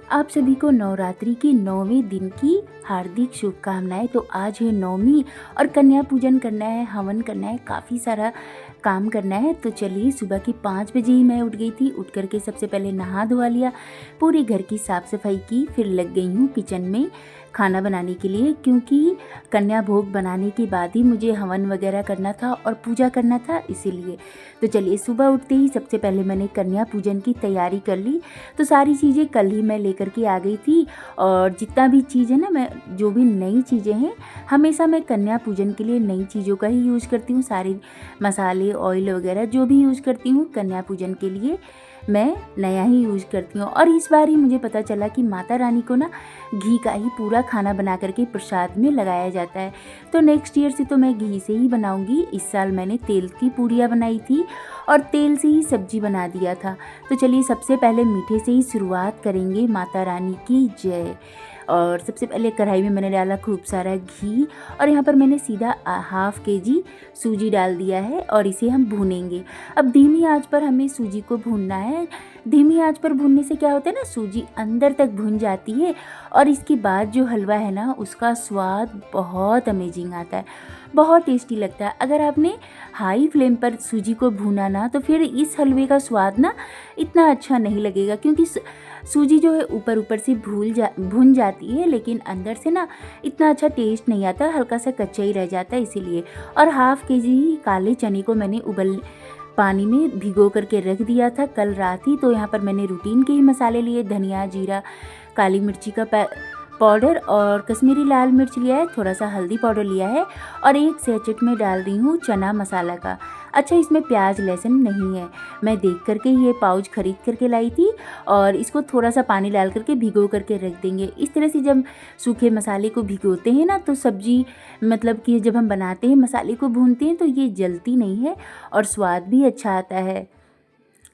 आप सभी को नवरात्रि के 9वें दिन की हार्दिक शुभकामनाएं। तो आज है नवमी और कन्या पूजन करना है, हवन करना है, काफ़ी सारा काम करना है। तो चलिए, सुबह की 5 बजे ही मैं उठ गई थी। उठ करके सबसे पहले नहा धोवा लिया, पूरी घर की साफ़ सफाई की, फिर लग गई हूँ किचन में खाना बनाने के लिए, क्योंकि कन्या भोग बनाने के बाद ही मुझे हवन वगैरह करना था और पूजा करना था, इसीलिए। तो चलिए, सुबह उठते ही सबसे पहले मैंने कन्या पूजन की तैयारी कर ली। तो सारी चीज़ें कल ही मैं लेकर के आ गई थी, और जितना भी चीज़ है ना, मैं जो भी नई चीज़ें हैं, हमेशा मैं कन्या पूजन के लिए नई चीज़ों का ही यूज़ करती हूँ। सारे मसाले, ऑयल वगैरह जो भी यूज़ करती हूँ कन्या पूजन के लिए, मैं नया ही यूज़ करती हूँ। और इस बार ही मुझे पता चला कि माता रानी को ना घी का ही पूरा खाना बना करके प्रसाद में लगाया जाता है। तो नेक्स्ट ईयर से तो मैं घी से ही बनाऊँगी। इस साल मैंने तेल की पूड़ियाँ बनाई थी और तेल से ही सब्जी बना दिया था। तो चलिए, सबसे पहले मीठे से ही शुरुआत करेंगे। माता रानी की जय। और सबसे पहले कढ़ाई में मैंने डाला खूब सारा घी, और यहाँ पर मैंने सीधा 1/2 kg सूजी डाल दिया है, और इसे हम भूनेंगे। अब धीमी आंच पर हमें सूजी को भूनना है। धीमी आंच पर भूनने से क्या होता है ना, सूजी अंदर तक भुन जाती है, और इसके बाद जो हलवा है ना, उसका स्वाद बहुत अमेजिंग आता है, बहुत टेस्टी लगता है। अगर आपने हाई फ्लेम पर सूजी को भूना ना, तो फिर इस हलवे का स्वाद ना इतना अच्छा नहीं लगेगा, क्योंकि सूजी जो है ऊपर ऊपर से भून जाती है, लेकिन अंदर से ना इतना अच्छा टेस्ट नहीं आता, हल्का सा कच्चा ही रह जाता है, इसीलिए। और 1/2 kg काले चने को मैंने पानी में भिगो करके रख दिया था कल रात ही। तो यहाँ पर मैंने रूटीन के ही मसाले लिए, धनिया, जीरा, काली मिर्ची का पाउडर और कश्मीरी लाल मिर्च लिया है, थोड़ा सा हल्दी पाउडर लिया है, और 1 सैचेट में डाल रही हूँ चना मसाला का। अच्छा, इसमें प्याज लहसुन नहीं है, मैं देख करके ये पाउच खरीद करके लाई थी, और इसको थोड़ा सा पानी डाल करके भिगो करके रख देंगे। इस तरह से जब सूखे मसाले को भिगोते हैं ना, तो सब्जी मतलब कि जब हम बनाते हैं, मसाले को भूनते हैं, तो ये जलती नहीं है और स्वाद भी अच्छा आता है।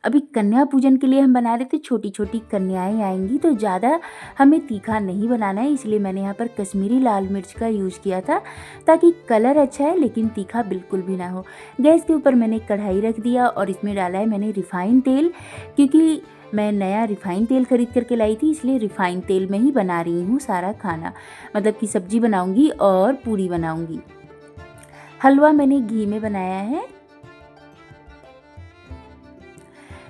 अभी कन्या पूजन के लिए हम बना रहे थे, छोटी छोटी कन्याएं आएंगी, तो ज़्यादा हमें तीखा नहीं बनाना है, इसलिए मैंने यहाँ पर कश्मीरी लाल मिर्च का यूज़ किया था, ताकि कलर अच्छा है लेकिन तीखा बिल्कुल भी ना हो। गैस के ऊपर मैंने कढ़ाई रख दिया, और इसमें डाला है मैंने रिफ़ाइन तेल, क्योंकि मैं नया रिफ़ाइन तेल खरीद करके लाई थी, इसलिए रिफ़ाइन तेल में ही बना रही हूँ सारा खाना, मतलब कि सब्जी बनाऊँगी और पूड़ी बनाऊँगी। हलवा मैंने घी में बनाया है।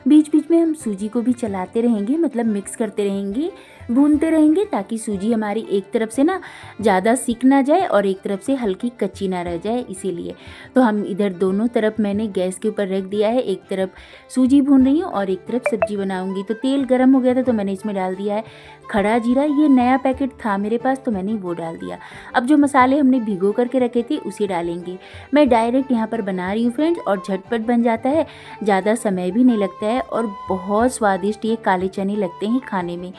बीच बीच में हम सूजी को भी चलाते रहेंगे, मतलब मिक्स करते रहेंगे, भूनते रहेंगे, ताकि सूजी हमारी एक तरफ से ना ज़्यादा सिक ना जाए और एक तरफ से हल्की कच्ची ना रह जाए, इसीलिए। तो हम इधर दोनों तरफ मैंने गैस के ऊपर रख दिया है, एक तरफ सूजी भून रही हूँ और एक तरफ सब्जी बनाऊँगी। तो तेल गर्म हो गया था, तो मैंने इसमें डाल दिया है खड़ा जीरा, ये नया पैकेट था मेरे पास, तो मैंने वो डाल दिया। अब जो मसाले हमने भिगो करके रखे थे उसे डालेंगे। मैं डायरेक्ट यहाँ पर बना रही हूँ फ्रेंड्स, और झटपट बन जाता है, ज़्यादा समय भी नहीं लगता है, और बहुत स्वादिष्ट ये काले चने लगते हैं खाने में।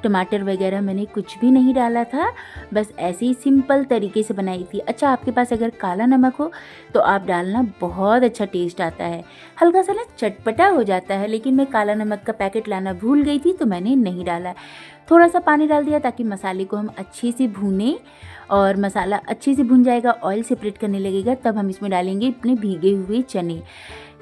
टमाटर वगैरह मैंने कुछ भी नहीं डाला था, बस ऐसे ही सिंपल तरीके से बनाई थी। अच्छा, आपके पास अगर काला नमक हो तो आप डालना, बहुत अच्छा टेस्ट आता है, हल्का सा ना चटपटा हो जाता है, लेकिन मैं काला नमक का पैकेट लाना भूल गई थी, तो मैंने नहीं डाला। थोड़ा सा पानी डाल दिया, ताकि मसाले को हम अच्छे से भूनें, और मसाला अच्छे से भुन जाएगा, ऑयल सेपरेट करने लगेगा, तब हम इसमें डालेंगे अपने भीगे हुए चने।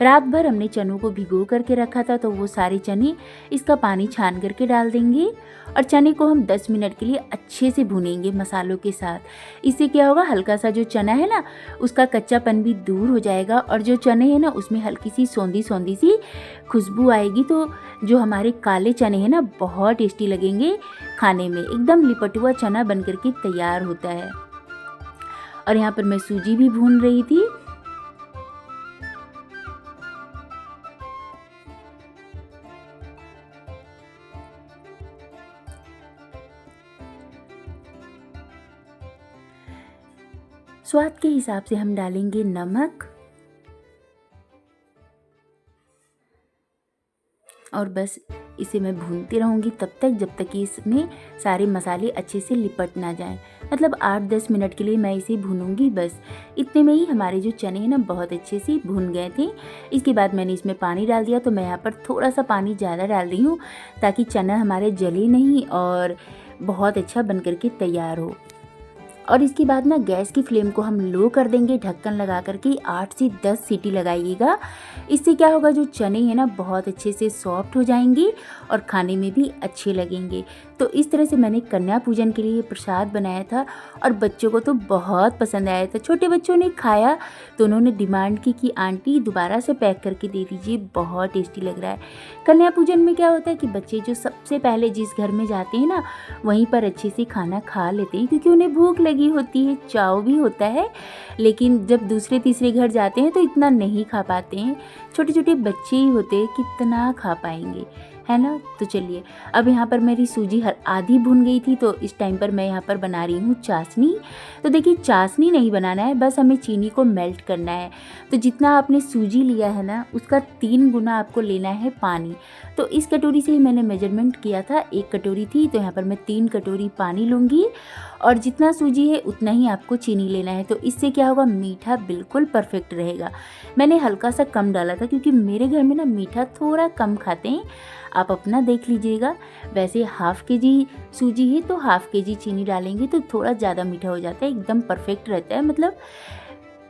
रात भर हमने चनों को भिगो करके रखा था, तो वो सारे चने इसका पानी छान करके डाल देंगे, और चने को हम 10 मिनट के लिए अच्छे से भुनेंगे मसालों के साथ। इससे क्या होगा, हल्का सा जो चना है ना, उसका कच्चापन भी दूर हो जाएगा, और जो चने हैं ना, उसमें हल्की सी सौंधी सौंधी सी खुशबू आएगी। तो जो हमारे काले चने हैं ना, बहुत टेस्टी लगेंगे खाने में, एकदम लिपटुआ चना बन करके तैयार होता है। और यहाँ पर मैं सूजी भी भून रही थी। स्वाद के हिसाब से हम डालेंगे नमक, और बस इसे मैं भूनती रहूँगी तब तक, जब तक कि इसमें सारे मसाले अच्छे से लिपट ना जाएं। मतलब 8-10 मिनट के लिए मैं इसे भूनूंगी, बस इतने में ही हमारे जो चने हैं ना, बहुत अच्छे से भून गए थे। इसके बाद मैंने इसमें पानी डाल दिया, तो मैं यहाँ पर थोड़ा सा पानी ज़्यादा डाल रही हूँ, ताकि चना हमारे जले नहीं और बहुत अच्छा बन करके तैयार हो। और इसके बाद ना गैस की फ्लेम को हम लो कर देंगे, ढक्कन लगा करके 8 से 10 सीटी लगाइएगा। इससे क्या होगा, जो चने हैं ना बहुत अच्छे से सॉफ्ट हो जाएंगे और खाने में भी अच्छे लगेंगे। तो इस तरह से मैंने कन्या पूजन के लिए प्रसाद बनाया था और बच्चों को तो बहुत पसंद आया था। छोटे बच्चों ने खाया तो उन्होंने डिमांड की कि आंटी दोबारा से पैक करके दे दीजिए, बहुत टेस्टी लग रहा है। कन्या पूजन में क्या होता है कि बच्चे जो सबसे पहले जिस घर में जाते हैं ना, वहीं पर अच्छे से खाना खा लेते हैं, क्योंकि उन्हें भूख लगी होती है, चाव भी होता है। लेकिन जब दूसरे तीसरे घर जाते हैं तो इतना नहीं खा पाते हैं। छोटे छोटे बच्चे ही होते हैं, कितना खा पाएंगे, है ना। तो चलिए, अब यहाँ पर मेरी सूजी आधी भुन गई थी, तो इस टाइम पर मैं यहाँ पर बना रही हूँ चाशनी। तो देखिए, चाशनी नहीं बनाना है, बस हमें चीनी को मेल्ट करना है। तो जितना आपने सूजी लिया है ना, उसका 3 गुना आपको लेना है पानी। तो इस कटोरी से ही मैंने मेजरमेंट किया था, 1 कटोरी थी, तो यहाँ पर मैं 3 कटोरी पानी लूँगी और जितना सूजी है उतना ही आपको चीनी लेना है। तो इससे क्या होगा, मीठा बिल्कुल परफेक्ट रहेगा। मैंने हल्का सा कम डाला था क्योंकि मेरे घर में ना मीठा थोड़ा कम खाते हैं, आप अपना देख लीजिएगा। वैसे हाफ़ केजी सूजी है तो हाफ़ केजी चीनी डालेंगे तो थोड़ा ज़्यादा मीठा हो जाता है, एकदम परफेक्ट रहता है, मतलब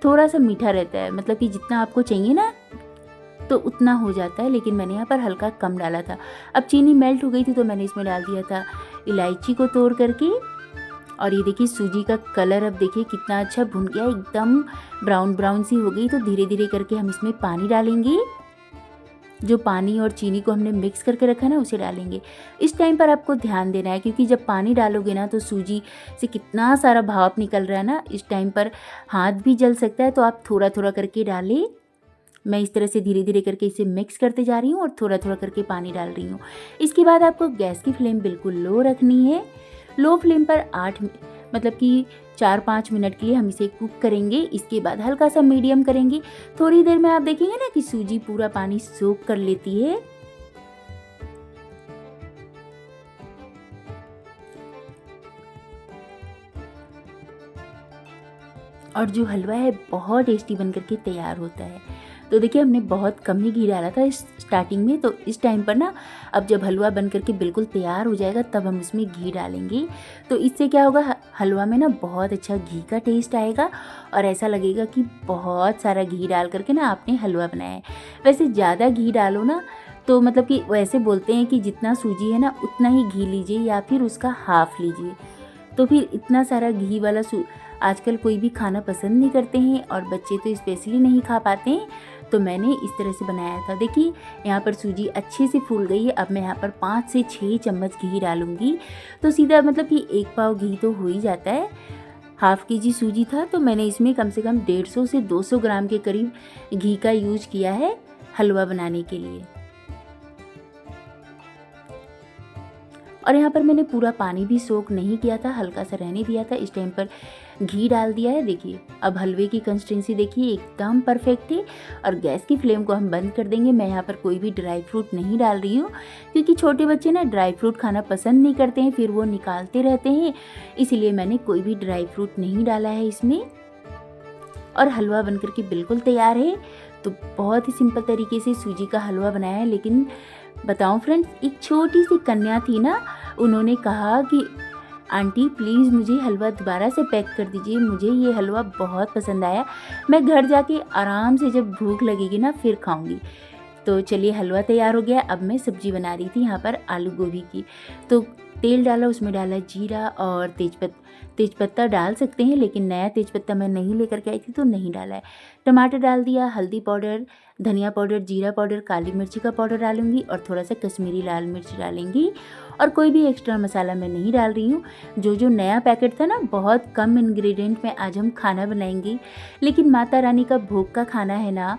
थोड़ा सा मीठा रहता है, मतलब कि जितना आपको चाहिए ना तो उतना हो जाता है। लेकिन मैंने यहाँ पर हल्का कम डाला था। अब चीनी मेल्ट हो गई थी तो मैंने इसमें डाल दिया था इलायची को तोड़ करके। और ये देखिए, सूजी का कलर अब देखिए कितना अच्छा भुन गया, एकदम ब्राउन ब्राउन सी हो गई। तो धीरे धीरे करके हम इसमें पानी डालेंगे, जो पानी और चीनी को हमने मिक्स करके रखा है ना, उसे डालेंगे। इस टाइम पर आपको ध्यान देना है, क्योंकि जब पानी डालोगे ना तो सूजी से कितना सारा भाप निकल रहा है ना, इस टाइम पर हाथ भी जल सकता है। तो आप थोड़ा थोड़ा करके डालें। मैं इस तरह से धीरे धीरे करके इसे मिक्स करते जा रही हूँ और थोड़ा थोड़ा करके पानी डाल रही हूँ। इसके बाद आपको गैस की फ्लेम बिल्कुल लो रखनी है। लो फ्लेम पर 4-5 मिनट के लिए हम इसे कुक करेंगे। इसके बाद हल्का सा मीडियम करेंगे। थोड़ी देर में आप देखेंगे ना कि सूजी पूरा पानी सोख कर लेती है। और जो हलवा है बहुत टेस्टी बन करके तैयार होता है। तो देखिए, हमने बहुत कम ही घी डाला था इस स्टार्टिंग में। तो इस टाइम पर ना, अब जब हलवा बन करके बिल्कुल तैयार हो जाएगा तब हम इसमें घी डालेंगे। तो इससे क्या होगा, हलवा में ना बहुत अच्छा घी का टेस्ट आएगा और ऐसा लगेगा कि बहुत सारा घी डाल करके ना आपने हलवा बनाया है। वैसे ज़्यादा घी डालो ना तो मतलब कि वैसे बोलते हैं कि जितना सूजी है ना उतना ही घी लीजिए या फिर उसका हाफ लीजिए। तो फिर इतना सारा घी वाला आजकल कोई भी खाना पसंद नहीं करते हैं और बच्चे तो स्पेशली नहीं खा पाते हैं। तो मैंने इस तरह से बनाया था। देखिए, यहाँ पर सूजी अच्छे से फूल गई है। अब मैं यहाँ पर 5 से 6 चम्मच घी डालूंगी। तो सीधा मतलब कि 1 पाव घी तो हो ही जाता है। हाफ़ केजी सूजी था तो मैंने इसमें कम से कम 150 से 200 ग्राम के करीब घी का यूज किया है हलवा बनाने के लिए। और यहाँ पर मैंने पूरा पानी भी सोख नहीं किया था, हल्का सा रहने दिया था। इस टाइम पर घी डाल दिया है। देखिए, अब हलवे की कंसिस्टेंसी देखिए एकदम परफेक्ट है। और गैस की फ्लेम को हम बंद कर देंगे। मैं यहाँ पर कोई भी ड्राई फ्रूट नहीं डाल रही हूँ, क्योंकि छोटे बच्चे ना ड्राई फ्रूट खाना पसंद नहीं करते हैं, फिर वो निकालते रहते हैं। इसीलिए मैंने कोई भी ड्राई फ्रूट नहीं डाला है इसमें। और हलवा बनकर के बिल्कुल तैयार है। तो बहुत ही सिंपल तरीके से सूजी का हलवा बनाया है। लेकिन बताऊं फ्रेंड्स, एक छोटी सी कन्या थी ना, उन्होंने कहा कि आंटी प्लीज़ मुझे हलवा दोबारा से पैक कर दीजिए, मुझे ये हलवा बहुत पसंद आया, मैं घर जाके आराम से जब भूख लगेगी ना फिर खाऊंगी। तो चलिए, हलवा तैयार हो गया। अब मैं सब्जी बना रही थी यहाँ पर आलू गोभी की। तो तेल डाला, उसमें डाला जीरा और तेजपत्ता डाल सकते हैं, लेकिन नया तेजपत्ता मैं नहीं लेकर के आई थी तो नहीं डाला है। टमाटर डाल दिया, हल्दी पाउडर, धनिया पाउडर, जीरा पाउडर, काली मिर्ची का पाउडर डालूंगी और थोड़ा सा कश्मीरी लाल मिर्च डालेंगी। और कोई भी एक्स्ट्रा मसाला मैं नहीं डाल रही हूँ। जो नया पैकेट था ना, बहुत कम इंग्रेडिएंट में आज हम खाना बनाएंगे, लेकिन माता रानी का भोग का खाना है ना,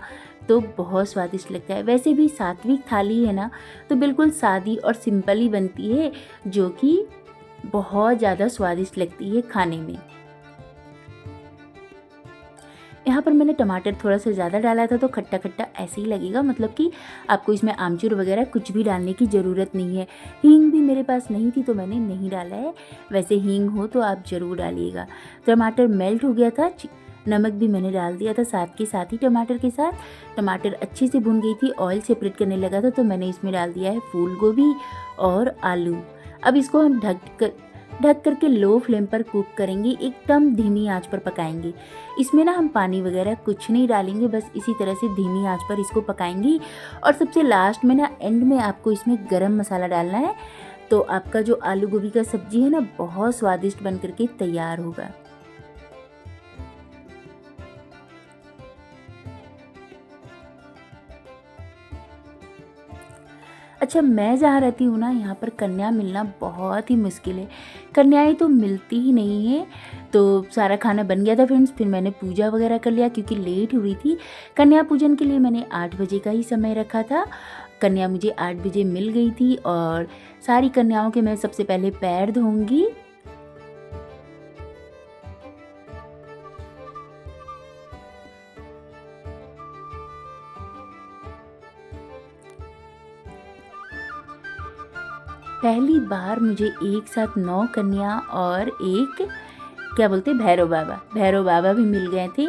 तो बहुत स्वादिष्ट लगता है। वैसे भी सात्विक थाली है ना, तो बिल्कुल सादी और सिंपल ही बनती है, जो कि बहुत ज़्यादा स्वादिष्ट लगती है खाने में। यहाँ पर मैंने टमाटर थोड़ा सा ज़्यादा डाला था तो खट्टा खट्टा ऐसे ही लगेगा, मतलब कि आपको इसमें आमचूर वगैरह कुछ भी डालने की ज़रूरत नहीं है। हींग भी मेरे पास नहीं थी तो मैंने नहीं डाला है, वैसे हींग हो तो आप ज़रूर डालिएगा। टमाटर मेल्ट हो गया था, नमक भी मैंने डाल दिया था साथ के साथ ही टमाटर के साथ। टमाटर अच्छे से भुन गई थी, ऑयल सेपरेट करने लगा था, तो मैंने इसमें डाल दिया है फूल गोभी और आलू। अब इसको हम ढक करके लो फ्लेम पर कुक करेंगे, एकदम धीमी आंच पर पकाएंगे। इसमें ना हम पानी वगैरह कुछ नहीं डालेंगे, बस इसी तरह से धीमी आंच पर इसको पकाएंगे। और सबसे लास्ट में ना एंड में आपको इसमें गरम मसाला डालना है, तो आपका जो आलू गोभी का सब्जी है ना बहुत स्वादिष्ट बन करके तैयार होगा। अच्छा, मैं जहाँ रहती हूँ ना यहाँ पर कन्या मिलना बहुत ही मुश्किल है, कन्याएँ तो मिलती ही नहीं है। तो सारा खाना बन गया था फ्रेंड्स, फिर मैंने पूजा वगैरह कर लिया क्योंकि लेट हो रही थी। कन्या पूजन के लिए मैंने 8 बजे का ही समय रखा था। कन्या मुझे 8 बजे मिल गई थी और सारी कन्याओं के मैं सबसे पहले पैर धोऊंगी। पहली बार मुझे एक साथ 9 कन्या और एक क्या बोलते हैं भैरव बाबा भी मिल गए थे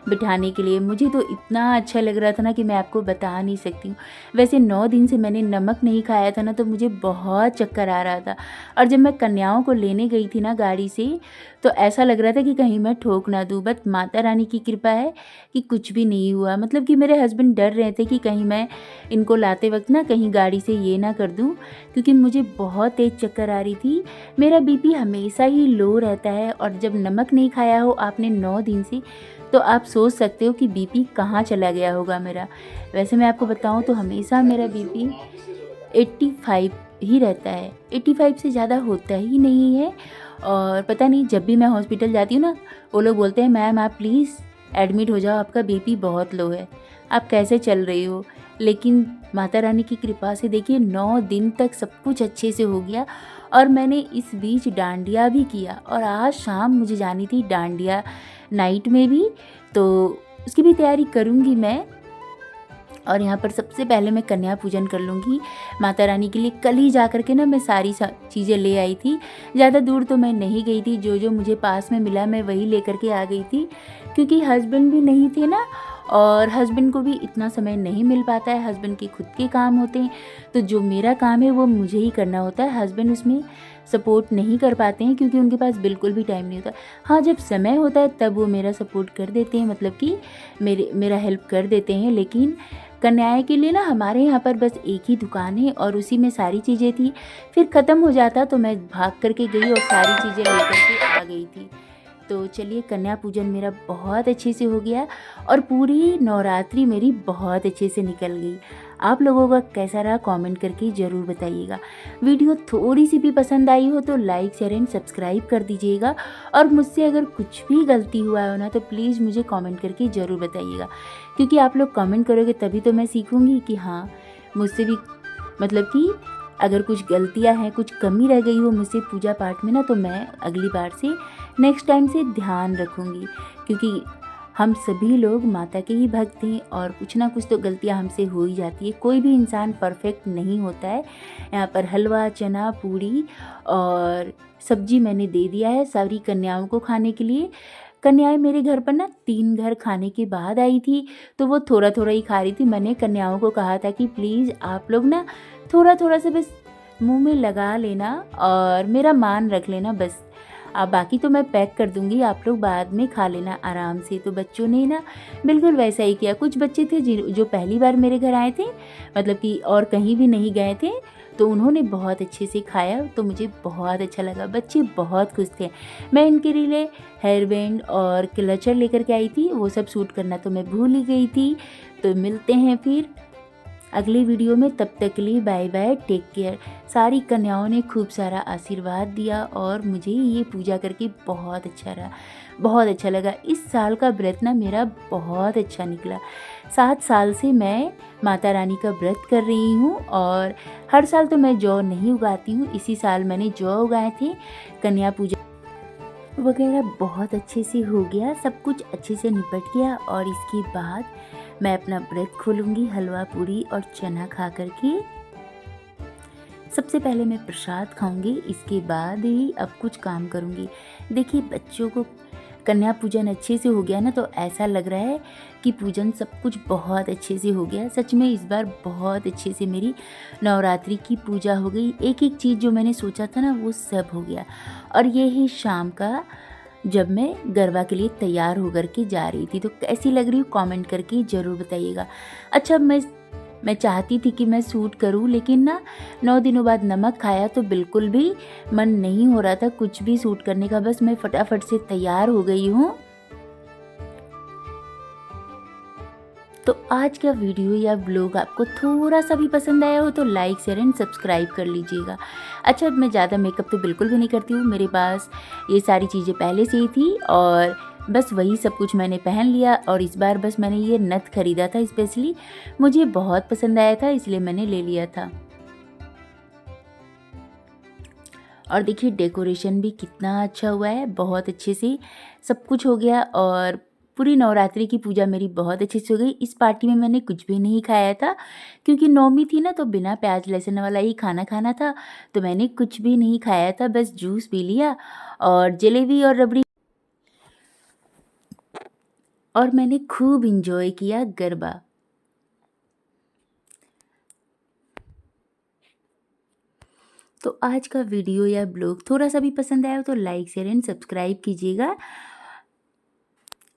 बिठाने के लिए। मुझे तो इतना अच्छा लग रहा था ना कि मैं आपको बता नहीं सकती हूँ। वैसे 9 दिन से मैंने नमक नहीं खाया था ना, तो मुझे बहुत चक्कर आ रहा था। और जब मैं कन्याओं को लेने गई थी ना गाड़ी से, तो ऐसा लग रहा था कि कहीं मैं ठोक ना दूँ। बट माता रानी की कृपा है कि कुछ भी नहीं हुआ। मतलब कि मेरे हस्बैंड डर रहे थे कि कहीं मैं इनको लाते वक्त ना कहीं गाड़ी से ये ना कर दूँ, क्योंकि मुझे बहुत तेज़ चक्कर आ रही थी। मेरा बीपी हमेशा ही लो रहता है, और जब नमक नहीं खाया हो आपने 9 दिन से, तो आप सोच सकते हो कि बीपी कहाँ चला गया होगा मेरा। वैसे मैं आपको बताऊँ तो हमेशा मेरा बीपी 85 ही रहता है, 85 से ज़्यादा होता ही नहीं है। और पता नहीं, जब भी मैं हॉस्पिटल जाती हूँ ना, वो लोग बोलते हैं मैम आप प्लीज़ एडमिट हो जाओ, आपका बीपी बहुत लो है, आप कैसे चल रही हो। लेकिन माता रानी की कृपा से देखिए 9 दिन तक सब कुछ अच्छे से हो गया। और मैंने इस बीच डांडिया भी किया, और आज शाम मुझे जानी थी डांडिया नाइट में भी, तो उसकी भी तैयारी करूँगी मैं। और यहाँ पर सबसे पहले मैं कन्या पूजन कर लूँगी माता रानी के लिए। कल ही जा कर के ना मैं सारी चीज़ें ले आई थी, ज़्यादा दूर तो मैं नहीं गई थी, जो जो मुझे पास में मिला मैं वही लेकर के आ गई थी। क्योंकि हस्बैंड भी नहीं थे ना, और हस्बैंड को भी इतना समय नहीं मिल पाता है, हस्बैंड के खुद के काम होते हैं, तो जो मेरा काम है वो मुझे ही करना होता है। हस्बैंड उसमें सपोर्ट नहीं कर पाते हैं क्योंकि उनके पास बिल्कुल भी टाइम नहीं होता। हाँ, जब समय होता है तब वो मेरा सपोर्ट कर देते हैं, मतलब कि मेरा हेल्प कर देते हैं। लेकिन कन्याएँ के लिए ना हमारे यहाँ पर बस एक ही दुकान है और उसी में सारी चीज़ें थी। फिर ख़त्म हो जाता तो मैं भाग करके गई और सारी चीज़ें लेकर के आ गई थी। तो चलिए, कन्या पूजन मेरा बहुत अच्छे से हो गया और पूरी नवरात्रि मेरी बहुत अच्छे से निकल गई। आप लोगों का कैसा रहा कमेंट करके ज़रूर बताइएगा। वीडियो थोड़ी सी भी पसंद आई हो तो लाइक शेयर एंड सब्सक्राइब कर दीजिएगा। और मुझसे अगर कुछ भी गलती हुआ हो ना, तो प्लीज़ मुझे कमेंट करके ज़रूर बताइएगा, क्योंकि आप लोग कमेंट करोगे तभी तो मैं सीखूँगी कि हाँ, मुझसे भी मतलब कि अगर कुछ गलतियाँ हैं, कुछ कमी रह गई हो मुझसे पूजा पाठ में ना, तो मैं अगली बार से नेक्स्ट टाइम से ध्यान रखूँगी। क्योंकि हम सभी लोग माता के ही भक्त हैं और कुछ ना कुछ तो गलतियाँ हमसे हो ही जाती है। कोई भी इंसान परफेक्ट नहीं होता है। यहाँ पर हलवा, चना, पूड़ी और सब्जी मैंने दे दिया है सारी कन्याओं को खाने के लिए। कन्याएँ मेरे घर पर ना 3 घर खाने के बाद आई थी, तो वो थोड़ा-थोड़ा ही खा रही थी। मैंने कन्याओं को कहा था कि प्लीज़ आप लोग ना थोड़ा-थोड़ा सा बस मुँह में लगा लेना और मेरा मान रख लेना बस। बाकी तो मैं पैक कर दूँगी, आप लोग बाद में खा लेना आराम से। तो बच्चों ने ना बिल्कुल वैसा ही किया। कुछ बच्चे थे जो पहली बार मेरे घर आए थे, मतलब कि और कहीं भी नहीं गए थे, तो उन्होंने बहुत अच्छे से खाया, तो मुझे बहुत अच्छा लगा। बच्चे बहुत खुश थे। मैं इनके लिए हेयर बैंड और क्लचर लेकर के आई थी, वो सब शूट करना तो मैं भूल ही गई थी। तो मिलते हैं फिर अगले वीडियो में, तब तक के लिए बाय बाय, टेक केयर। सारी कन्याओं ने खूब सारा आशीर्वाद दिया और मुझे ये पूजा करके बहुत अच्छा रहा, बहुत अच्छा लगा। इस साल का व्रत ना मेरा बहुत अच्छा निकला। 7 साल से मैं माता रानी का व्रत कर रही हूँ और हर साल तो मैं जौ नहीं उगाती हूँ। इसी साल मैंने जौ उगाए थे। कन्या पूजा वगैरह बहुत अच्छे से हो गया, सब कुछ अच्छे से निपट गया। और इसके बाद मैं अपना व्रत खोलूँगी हलवा, पूड़ी और चना खा करके। सबसे पहले मैं प्रसाद खाऊंगी, इसके बाद ही अब कुछ काम करूँगी। देखिए, बच्चों को कन्या पूजन अच्छे से हो गया ना, तो ऐसा लग रहा है कि पूजन सब कुछ बहुत अच्छे से हो गया। सच में इस बार बहुत अच्छे से मेरी नवरात्रि की पूजा हो गई। एक एक चीज़ जो मैंने सोचा था ना वो सब हो गया। और ये है शाम का, जब मैं गरबा के लिए तैयार होकर के जा रही थी। तो कैसी लग रही हूँ कमेंट करके ज़रूर बताइएगा। अच्छा, मैं चाहती थी कि मैं सूट करूं, लेकिन ना 9 दिनों बाद नमक खाया तो बिल्कुल भी मन नहीं हो रहा था कुछ भी सूट करने का। बस मैं फटाफट से तैयार हो गई हूँ। तो आज का वीडियो या ब्लॉग आपको थोड़ा सा भी पसंद आया हो तो लाइक शेयर एंड सब्सक्राइब कर लीजिएगा। अच्छा, मैं ज़्यादा मेकअप तो बिल्कुल भी नहीं करती हूँ, मेरे पास ये सारी चीज़ें पहले से ही थी और बस वही सब कुछ मैंने पहन लिया। और इस बार बस मैंने ये नथ खरीदा था स्पेशली, मुझे बहुत पसंद आया था इसलिए मैंने ले लिया था। और देखिए डेकोरेशन भी कितना अच्छा हुआ है, बहुत अच्छे से सब कुछ हो गया। और पूरी नवरात्रि की पूजा मेरी बहुत अच्छे से हो गई। इस पार्टी में मैंने कुछ भी नहीं खाया था क्योंकि नौमी थी ना, तो बिना प्याज लहसुन वाला ही खाना खाना था। तो मैंने कुछ भी नहीं खाया था, बस जूस पी लिया और जलेबी और रबड़ी, और मैंने खूब इंजॉय किया गरबा। तो आज का वीडियो या ब्लॉग थोड़ा सा भी पसंद आया हो तो लाइक शेयर एंड सब्सक्राइब कीजिएगा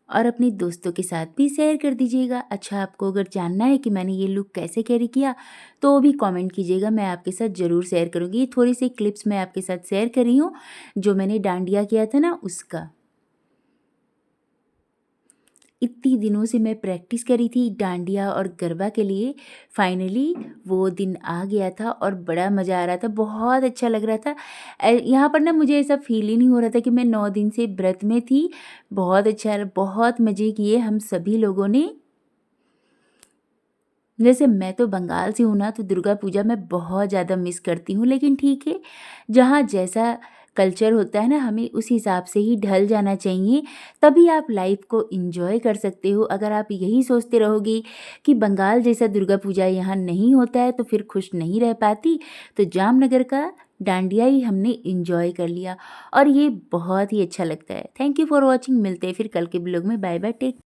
और अपने दोस्तों के साथ भी शेयर कर दीजिएगा। अच्छा, आपको अगर जानना है कि मैंने ये लुक कैसे कैरी किया तो भी कमेंट कीजिएगा, मैं आपके साथ ज़रूर शेयर करूँगी। थोड़ी सी क्लिप्स मैं आपके साथ शेयर कर रही हूँ जो मैंने डांडिया किया था ना उसका। इतनी दिनों से मैं प्रैक्टिस करी थी डांडिया और गरबा के लिए, फाइनली वो दिन आ गया था और बड़ा मज़ा आ रहा था, बहुत अच्छा लग रहा था। यहाँ पर ना मुझे ऐसा फील ही नहीं हो रहा था कि मैं 9 दिन से व्रत में थी। बहुत अच्छा, बहुत मज़े किए हम सभी लोगों ने। जैसे मैं तो बंगाल से हूँ ना, तो दुर्गा पूजा मैं बहुत ज़्यादा मिस करती हूँ, लेकिन ठीक है, जहाँ जैसा कल्चर होता है ना, हमें उस हिसाब से ही ढल जाना चाहिए, तभी आप लाइफ को एंजॉय कर सकते हो। अगर आप यही सोचते रहोगे कि बंगाल जैसा दुर्गा पूजा यहाँ नहीं होता है तो फिर खुश नहीं रह पाती। तो जामनगर का डांडिया ही हमने एंजॉय कर लिया और ये बहुत ही अच्छा लगता है। थैंक यू फॉर वॉचिंग, मिलते हैं फिर कल के ब्लॉग में। Bye bye, take